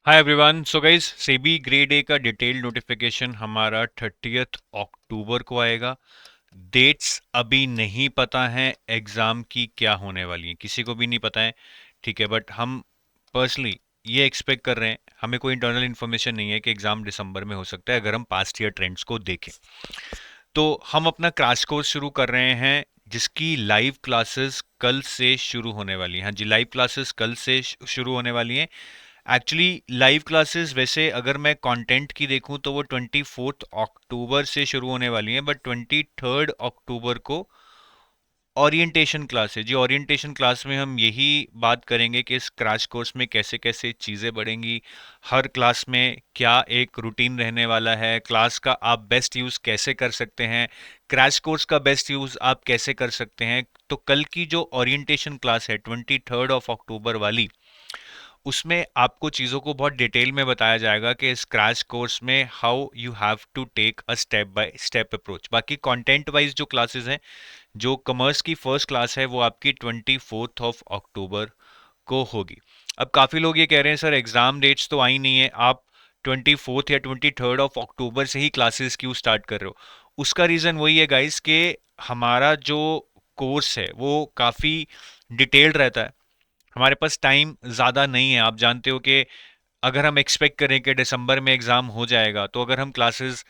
Hi everyone. So guys, SEBI grade A का detail notification हमारा 30th अक्टूबर को आएगा। डेट्स अभी नहीं पता है एग्ज़ाम की क्या होने वाली है, किसी को भी नहीं पता है। ठीक है, बट हम पर्सनली ये एक्सपेक्ट कर रहे हैं, हमें कोई इंटरनल इन्फॉर्मेशन नहीं है कि एग्ज़ाम दिसंबर में हो सकता है अगर हम पास्ट ईयर ट्रेंड्स को देखें। तो हम अपना क्रैश कोर्स शुरू कर रहे हैं जिसकी लाइव क्लासेस कल से शुरू होने वाली हैं। हाँ जी, लाइव क्लासेस कल से शुरू होने वाली हैं। एक्चुअली लाइव क्लासेस वैसे अगर मैं कंटेंट की देखूं तो वो 24 अक्टूबर से शुरू होने वाली हैं, बट 23 अक्टूबर को ओरिएंटेशन क्लास है जी। ओरिएंटेशन क्लास में हम यही बात करेंगे कि इस क्रैश कोर्स में कैसे कैसे चीज़ें बढ़ेंगी, हर क्लास में क्या एक रूटीन रहने वाला है, क्लास का आप बेस्ट यूज़ कैसे कर सकते हैं, क्रैश कोर्स का बेस्ट यूज़ आप कैसे कर सकते हैं। तो कल की जो ओरिएंटेशन क्लास है 23 अक्टूबर वाली, उसमें आपको चीज़ों को बहुत डिटेल में बताया जाएगा कि इस क्रैश कोर्स में how you have to take a step by step approach. बाकी कंटेंट वाइज जो क्लासेस हैं, जो कॉमर्स की फर्स्ट क्लास है वो आपकी 24 अक्टूबर को होगी। अब काफ़ी लोग ये कह रहे हैं सर एग्ज़ाम डेट्स तो आई नहीं है, आप 24 या 23 अक्टूबर से ही क्लासेस क्यों स्टार्ट कर रहे हो। उसका रीज़न वही है गाइस कि हमारा जो कोर्स है वो काफ़ी डिटेल्ड रहता है। हमारे पास टाइम ज़्यादा नहीं है। आप जानते हो कि अगर हम एक्सपेक्ट करें कि दिसंबर में एग्ज़ाम हो जाएगा, तो अगर हम क्लासेस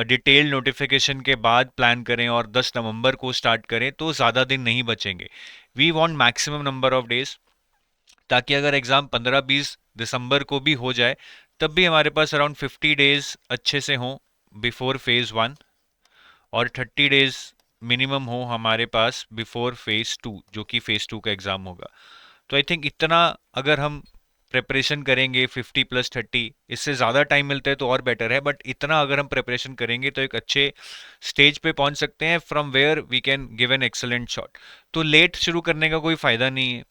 डिटेल नोटिफिकेशन के बाद प्लान करें और 10 नवंबर को स्टार्ट करें तो ज़्यादा दिन नहीं बचेंगे। We want maximum number of days, ताकि अगर एग्ज़ाम 15-20 दिसंबर को भी हो जाए तब भी हमारे पास अराउंड 50 डेज अच्छे से हों बिफोर फेज़ 1, और 30 डेज मिनिमम हो हमारे पास बिफोर फेज़ 2, जो कि फेज़ 2 का एग्ज़ाम होगा। तो आई थिंक इतना अगर हम प्रिपरेशन करेंगे 50 + 30, इससे ज़्यादा टाइम मिलता है तो और बेटर है, बट इतना अगर हम प्रिपरेशन करेंगे तो एक अच्छे स्टेज पे पहुंच सकते हैं from where we can give an excellent shot. तो लेट शुरू करने का कोई फ़ायदा नहीं है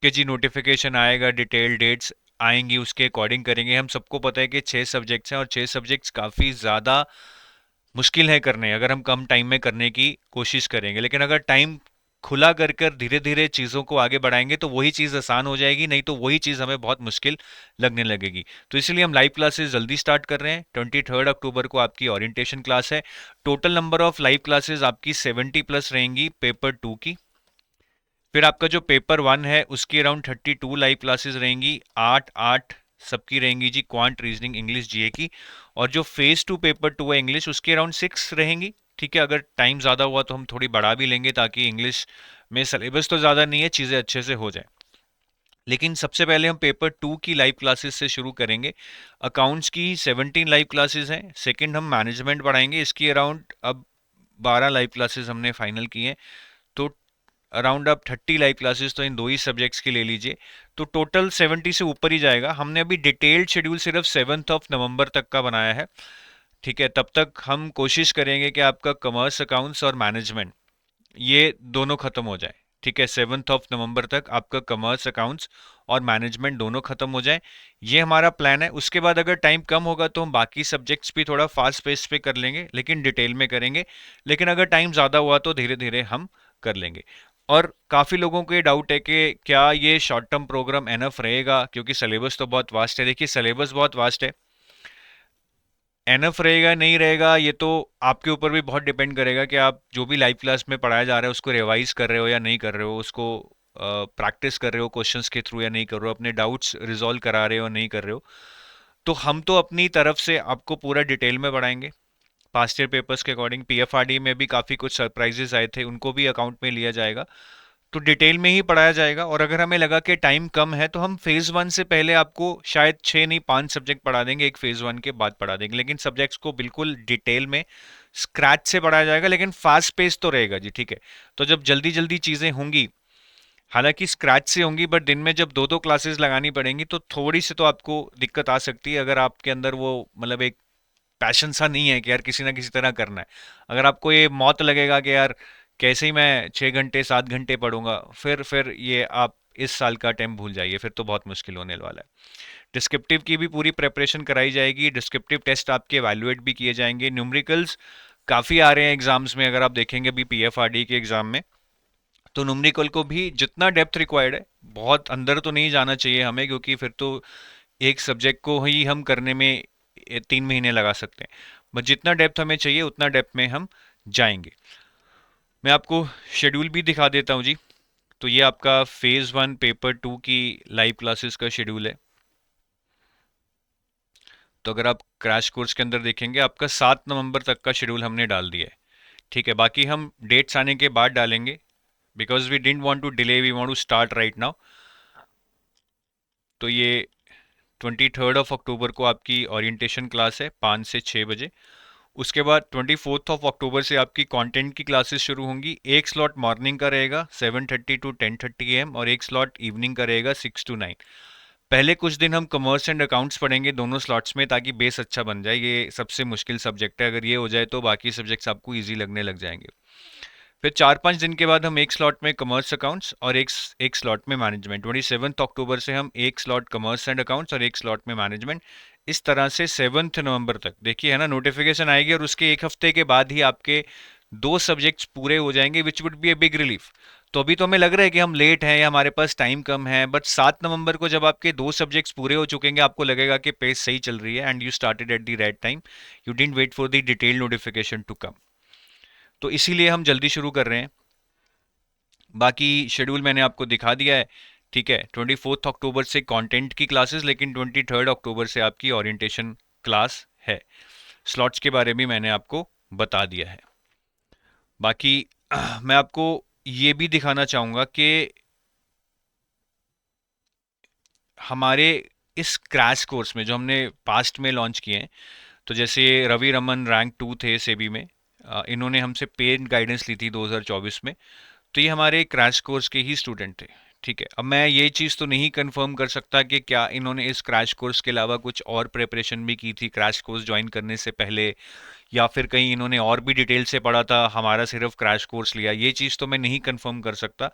कि जी नोटिफिकेशन आएगा, डिटेल डेट्स आएंगी, उसके अकॉर्डिंग करेंगे। हम सबको पता है कि 6 सब्जेक्ट्स हैं और 6 सब्जेक्ट्स काफ़ी ज़्यादा मुश्किल है करने, अगर हम कम टाइम में करने की कोशिश करेंगे। लेकिन अगर टाइम खुला कर कर धीरे धीरे चीज़ों को आगे बढ़ाएंगे तो वही चीज़ आसान हो जाएगी, नहीं तो वही चीज़ हमें बहुत मुश्किल लगने लगेगी। तो इसलिए हम लाइव क्लासेस जल्दी स्टार्ट कर रहे हैं। 23 अक्टूबर को आपकी ओरिएंटेशन क्लास है। Total number of live classes आपकी 70+ रहेंगी पेपर 2 की। फिर आपका जो पेपर 1 है उसकी अराउंड 32 लाइव क्लासेस रहेंगी, 8-8 सबकी रहेंगी जी, क्वांट, रीजनिंग, इंग्लिश, जीए की। और जो फेज 2 पेपर 2 है इंग्लिश, उसकी अराउंड 6 रहेंगी। ठीक है, अगर टाइम ज़्यादा हुआ तो हम थोड़ी बढ़ा भी लेंगे, ताकि इंग्लिश में सिलेबस तो ज़्यादा नहीं है, चीज़ें अच्छे से हो जाए। लेकिन सबसे पहले हम पेपर 2 की लाइव क्लासेस से शुरू करेंगे। अकाउंट्स की 17 लाइव क्लासेस हैं। सेकंड हम मैनेजमेंट पढ़ाएंगे, इसकी अराउंड अब 12 लाइव क्लासेस हमने फाइनल की हैं। तो अराउंड आप 30 लाइव क्लासेस तो इन दो ही सब्जेक्ट्स की ले लीजिए, तो टोटल 70 से ऊपर ही जाएगा। हमने अभी डिटेल्ड शेड्यूल सिर्फ 7 नवंबर तक का बनाया है। ठीक है, तब तक हम कोशिश करेंगे कि आपका कॉमर्स, अकाउंट्स और मैनेजमेंट ये दोनों खत्म हो जाए। ठीक है, 7 नवंबर तक आपका कॉमर्स, अकाउंट्स और मैनेजमेंट दोनों खत्म हो जाए, ये हमारा प्लान है। उसके बाद अगर टाइम कम होगा तो हम बाकी सब्जेक्ट्स भी थोड़ा फास्ट पेस पे कर लेंगे, लेकिन डिटेल में करेंगे। लेकिन अगर टाइम ज़्यादा हुआ तो धीरे धीरे हम कर लेंगे। और काफ़ी लोगों को ये डाउट है कि क्या ये शॉर्ट टर्म प्रोग्राम एनफ रहेगा, क्योंकि सिलेबस तो बहुत वास्ट है। देखिए, सिलेबस बहुत वास्ट है, एनफ रहेगा नहीं रहेगा ये तो आपके ऊपर भी बहुत डिपेंड करेगा कि आप जो भी लाइव क्लास में पढ़ाया जा रहा है उसको रिवाइज कर रहे हो या नहीं कर रहे हो, उसको प्रैक्टिस कर रहे हो क्वेश्चंस के थ्रू या नहीं कर रहे हो, अपने डाउट्स रिजॉल्व करा रहे हो नहीं कर रहे हो। तो हम तो अपनी तरफ से आपको पूरा डिटेल में पढ़ाएंगे पास्ट ईयर पेपर्स के अकॉर्डिंग। पीएफआरडी में भी काफ़ी कुछ सरप्राइजेस आए थे, उनको भी अकाउंट में लिया जाएगा। तो डिटेल में ही पढ़ाया जाएगा। और अगर हमें लगा कि टाइम कम है तो हम फेज 1 से पहले आपको शायद 6 नहीं 5 सब्जेक्ट पढ़ा देंगे, एक फेज 1 के बाद पढ़ा देंगे। लेकिन सब्जेक्ट्स को बिल्कुल डिटेल में स्क्रैच से पढ़ाया जाएगा, लेकिन फास्ट पेस तो रहेगा जी। ठीक है, तो जब जल्दी जल्दी चीज़ें होंगी, हालांकि स्क्रैच से होंगी, बट दिन में जब दो दो क्लासेस लगानी पड़ेंगी तो थोड़ी सी तो आपको दिक्कत आ सकती है, अगर आपके अंदर वो मतलब एक पैशन सा नहीं है कि यार किसी ना किसी तरह करना है। अगर आपको ये मौत लगेगा कि यार कैसे ही मैं 6 घंटे 7 घंटे पढ़ूंगा, फिर ये आप इस साल का अटेम्प्ट भूल जाइए, फिर तो बहुत मुश्किल होने वाला है। डिस्क्रिप्टिव की भी पूरी प्रेपरेशन कराई जाएगी, डिस्क्रिप्टिव टेस्ट आपके एवेलुएट भी किए जाएंगे। न्यूमेरिकल्स काफ़ी आ रहे हैं एग्जाम्स में, अगर आप देखेंगे अभी पीएफआरडी के एग्जाम में, तो न्यूमेरिकल को भी जितना डेप्थ रिक्वायर्ड है, बहुत अंदर तो नहीं जाना चाहिए हमें, क्योंकि फिर तो एक सब्जेक्ट को ही हम करने में 3 महीने लगा सकते हैं, बट जितना डेप्थ हमें चाहिए उतना डेप्थ में हम जाएंगे। मैं आपको शेड्यूल भी दिखा देता हूँ जी। तो ये आपका फेज़ 1 पेपर 2 की लाइव क्लासेस का शेड्यूल है। तो अगर आप क्रैश कोर्स के अंदर देखेंगे, आपका 7 नवंबर तक का शेड्यूल हमने डाल दिया है। ठीक है, बाकी हम डेट्स आने के बाद डालेंगे, because we didn't want to delay, we want to start right now. तो ये 23 अक्टूबर को आपकी ओरिएंटेशन क्लास है 5 से 6 बजे। उसके बाद 24 अक्टूबर से आपकी कंटेंट की क्लासेस शुरू होंगी। एक स्लॉट मॉर्निंग का रहेगा 7:30 to 10:30 AM, और एक स्लॉट इवनिंग का रहेगा 6 to 9। पहले कुछ दिन हम कॉमर्स एंड अकाउंट्स पढ़ेंगे दोनों स्लॉट्स में, ताकि बेस अच्छा बन जाए। ये सबसे मुश्किल सब्जेक्ट है, अगर ये हो जाए तो बाकी सब्जेक्ट्स आपको ईजी लगने लग जाएंगे। फिर 4-5 दिन के बाद हम एक स्लॉट में कॉमर्स अकाउंट्स और एक स्लॉट में मैनेजमेंट। 27 अक्टूबर से हम एक स्लॉट कॉमर्स एंड अकाउंट्स और एक स्लॉट में मैनेजमेंट। इस तरह से 7 नवंबर तक, देखिए है ना, नोटिफिकेशन आएगी और उसके एक हफ्ते के बाद ही आपके 2 सब्जेक्ट्स पूरे हो जाएंगे, which would be a big relief. तो अभी तो हमें लग रहा है कि हम लेट हैं या हमारे पास टाइम कम है, बट 7 नवंबर को जब आपके 2 सब्जेक्ट्स पूरे हो चुकेंगे, आपको लगेगा कि पेस सही चल रही है and you started at the right time. You didn't wait for the detail notification to come. तो इसीलिए हम जल्दी शुरू कर रहे हैं। बाकी शेड्यूल मैंने आपको दिखा दिया है। ठीक है, 24 अक्टूबर से कंटेंट की क्लासेस, लेकिन 23 अक्टूबर से आपकी ओरिएंटेशन क्लास है। स्लॉट्स के बारे में मैंने आपको बता दिया है। बाकी मैं आपको ये भी दिखाना चाहूँगा कि हमारे इस क्रैश कोर्स में जो हमने पास्ट में लॉन्च किए हैं, तो जैसे रवि रमन रैंक 2 थे सेबी में, इन्होंने हमसे पेड गाइडेंस ली थी 2024 में। तो ये हमारे क्रैश कोर्स के ही स्टूडेंट थे। ठीक है, अब मैं ये चीज़ तो नहीं कंफर्म कर सकता कि क्या इन्होंने इस क्रैश कोर्स के अलावा कुछ और प्रिपरेशन भी की थी क्रैश कोर्स ज्वाइन करने से पहले, या फिर कहीं इन्होंने और भी डिटेल से पढ़ा था, हमारा सिर्फ क्रैश कोर्स लिया। ये चीज़ तो मैं नहीं कंफर्म कर सकता,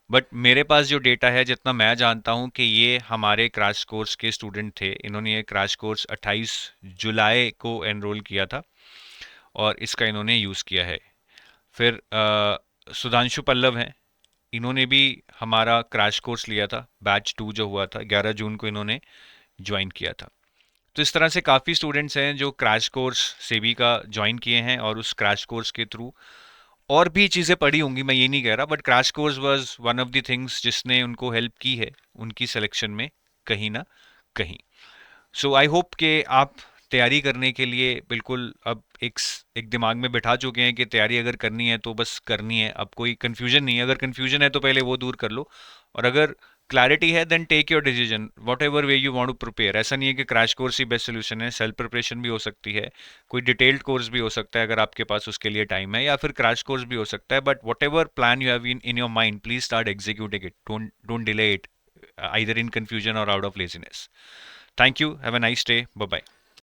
बट मेरे पास जो डेटा है, जितना मैं जानता हूँ, कि ये हमारे क्रैश कोर्स के स्टूडेंट थे। इन्होंने ये क्रैश कोर्स 28 जुलाई को एनरोल किया था और इसका इन्होंने यूज़ किया है। फिर सुधांशु पल्लव हैं, इन्होंने भी हमारा क्रैश कोर्स लिया था, बैच 2 जो हुआ था 11 जून को इन्होंने ज्वाइन किया था। तो इस तरह से काफ़ी स्टूडेंट्स हैं जो क्रैश कोर्स सेबी का ज्वाइन किए हैं, और उस क्रैश कोर्स के थ्रू और भी चीज़ें पढ़ी होंगी, मैं ये नहीं कह रहा, but crash course was one of the things जिसने उनको हेल्प की है उनकी सिलेक्शन में कहीं ना कहीं। सो आई होप कि आप तैयारी करने के लिए बिल्कुल अब एक दिमाग में बिठा चुके हैं कि तैयारी अगर करनी है तो बस करनी है। अब कोई कन्फ्यूजन नहीं है, अगर कन्फ्यूजन है तो पहले वो दूर कर लो, और अगर क्लैरिटी है then take your decision whatever way you want to prepare. ऐसा नहीं है कि क्रैश कोर्स ही बेस्ट सोल्यूशन है, सेल्फ प्रिपरेशन भी हो सकती है, कोई डिटेल्ड कोर्स भी हो सकता है अगर आपके पास उसके लिए टाइम है, या फिर क्रैश कोर्स भी हो सकता है। But what ever plan you have in your mind, please start executing it, don't delay it either in confusion or out of laziness. Thank you. Have a nice day. Bye bye.